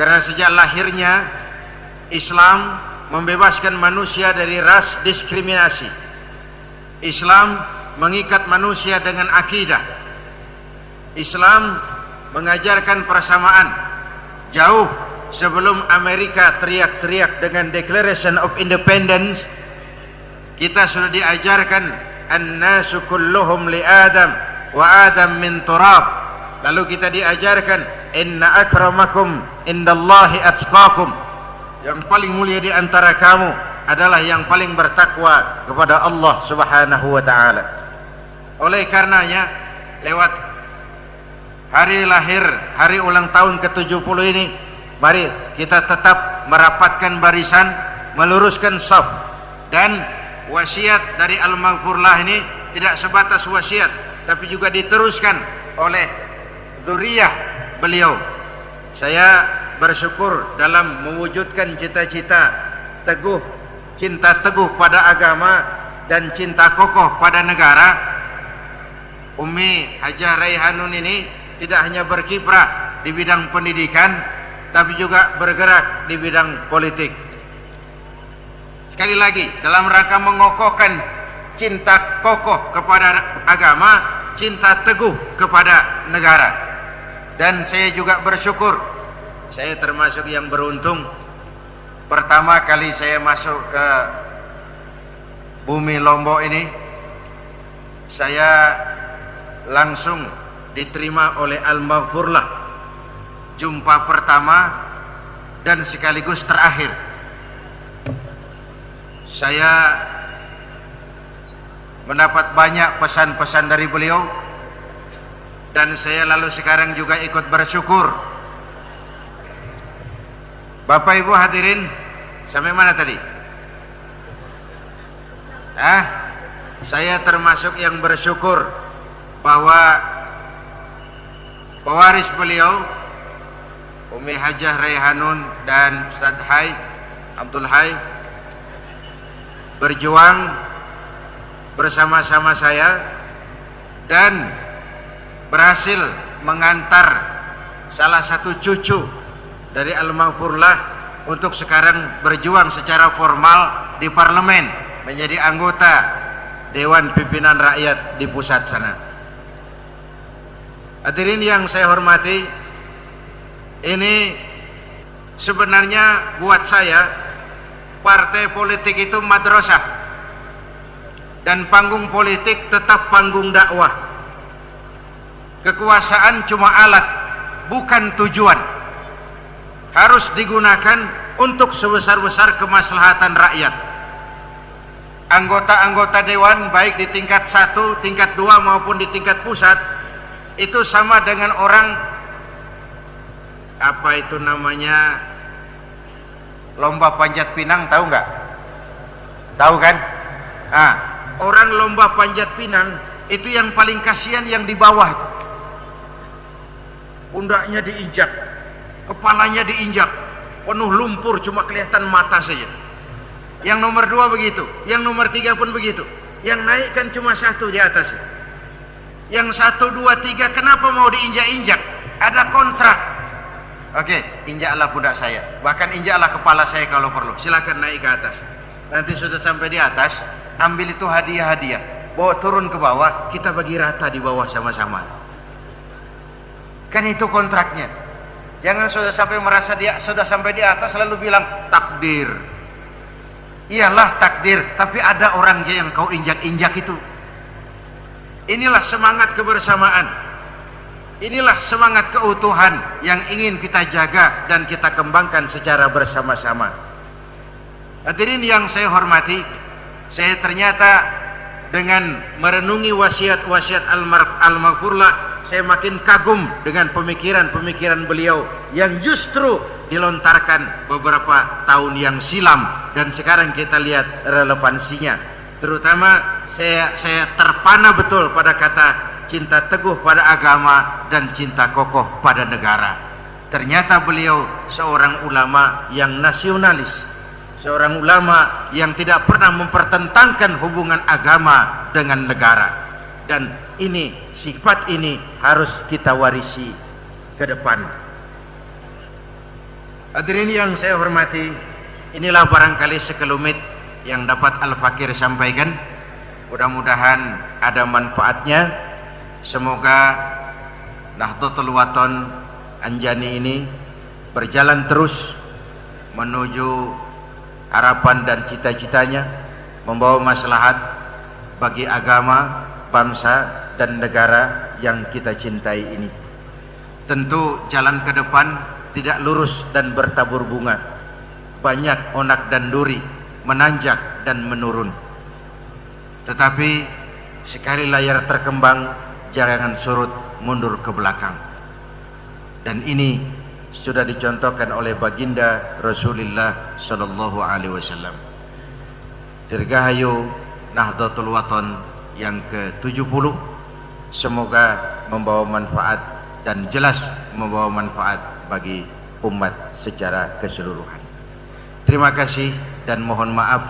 Karena sejak lahirnya Islam membebaskan manusia dari ras diskriminasi. Islam mengikat manusia dengan akidah. Islam mengajarkan persamaan. Jauh sebelum Amerika teriak-teriak dengan Declaration of Independence, kita sudah diajarkan an-nasu kulluhum li Adam wa Adam min turab. Lalu kita diajarkan inna akramakum indallahi atqakum. Yang paling mulia di antara kamu adalah yang paling bertakwa kepada Allah Subhanahu wa taala. Oleh karenanya, lewat hari lahir, hari ulang tahun ke-70 ini, mari kita tetap merapatkan barisan, meluruskan shaf, dan wasiat dari Al-Maghfurlah ini tidak sebatas wasiat, tapi juga diteruskan oleh zuriyah beliau. Saya bersyukur dalam mewujudkan cita-cita teguh, cinta teguh pada agama dan cinta kokoh pada negara. Umi Hajah Raihanun ini tidak hanya berkiprah di bidang pendidikan, tapi juga bergerak di bidang politik. Sekali lagi, dalam rangka mengokohkan cinta kokoh kepada agama, cinta teguh kepada negara. Dan saya juga bersyukur, saya termasuk yang beruntung. Pertama kali saya masuk ke bumi Lombok ini, saya langsung diterima oleh Al-Maghfurlah, jumpa pertama dan sekaligus terakhir. Saya mendapat banyak pesan-pesan dari beliau, dan saya lalu sekarang juga ikut bersyukur. Bapak Ibu hadirin, sampai mana tadi? Saya termasuk yang bersyukur bahwa pewaris beliau, Umi Hajah Raihanun dan Ustaz Abdul Hai, berjuang bersama-sama saya dan berhasil mengantar salah satu cucu dari Al-Maghfurlah untuk sekarang berjuang secara formal di parlemen, menjadi anggota Dewan Pimpinan Rakyat di pusat sana. Hadirin yang saya hormati, ini sebenarnya buat saya partai politik itu madrasah, dan panggung politik tetap panggung dakwah. Kekuasaan cuma alat, bukan tujuan. Harus digunakan untuk sebesar-besar kemaslahatan rakyat. Anggota-anggota dewan baik di tingkat 1, tingkat 2 maupun di tingkat pusat itu sama dengan orang, apa itu namanya, lomba panjat pinang, tahu nggak? Tahu kan? Orang lomba panjat pinang itu yang paling kasihan yang di bawah, pundaknya diinjak, kepalanya diinjak, penuh lumpur, cuma kelihatan mata saja. Yang nomor 2 begitu, yang nomor 3 pun begitu. Yang naik kan cuma 1 di atas. Yang 1, 2, 3 kenapa mau diinjak-injak? Ada kontrak. Oke, injaklah pundak saya, bahkan injaklah kepala saya kalau perlu. Silakan naik ke atas. Nanti sudah sampai di atas, ambil itu hadiah-hadiah, bawa turun ke bawah, kita bagi rata di bawah sama-sama. Kan itu kontraknya. Jangan sudah sampai merasa dia sudah sampai di atas lalu bilang takdir. Iyalah takdir, tapi ada orangnya yang kau injak-injak itu. Inilah semangat kebersamaan. Inilah semangat keutuhan yang ingin kita jaga dan kita kembangkan secara bersama-sama. Hadirin yang saya hormati, saya ternyata dengan merenungi wasiat-wasiat Al-Maghfurlah, saya makin kagum dengan pemikiran-pemikiran beliau yang justru dilontarkan beberapa tahun yang silam dan sekarang kita lihat relevansinya. Terutama saya terpana betul pada kata cinta teguh pada agama dan cinta kokoh pada negara. Ternyata beliau seorang ulama yang nasionalis, seorang ulama yang tidak pernah mempertentangkan hubungan agama dengan negara. Dan ini, sifat ini harus kita warisi ke depan. Hadirin yang saya hormati, inilah barangkali sekelumit yang dapat Al-Fakir sampaikan. Mudah-mudahan ada manfaatnya. Semoga Nahdlatul Wathon Anjani ini berjalan terus menuju harapan dan cita-citanya, membawa maslahat bagi agama, bangsa dan negara yang kita cintai ini. Tentu jalan ke depan tidak lurus dan bertabur bunga. Banyak onak dan duri, menanjak dan menurun. Tetapi sekali layar terkembang, jangan surut mundur ke belakang. Dan ini sudah dicontohkan oleh baginda Rasulullah sallallahu alaihi wasallam. Dirgahayu Nahdlatul Wathon yang ke-70 semoga membawa manfaat dan jelas membawa manfaat bagi umat secara keseluruhan. Terima kasih dan mohon maaf.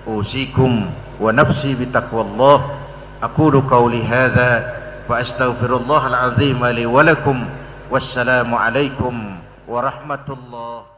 Usikum wa nafsi bitaqwallah. Aqulu qawli hadza wa astaghfirullahal azim li wa lakum. Wassalamu alaikum warahmatullahi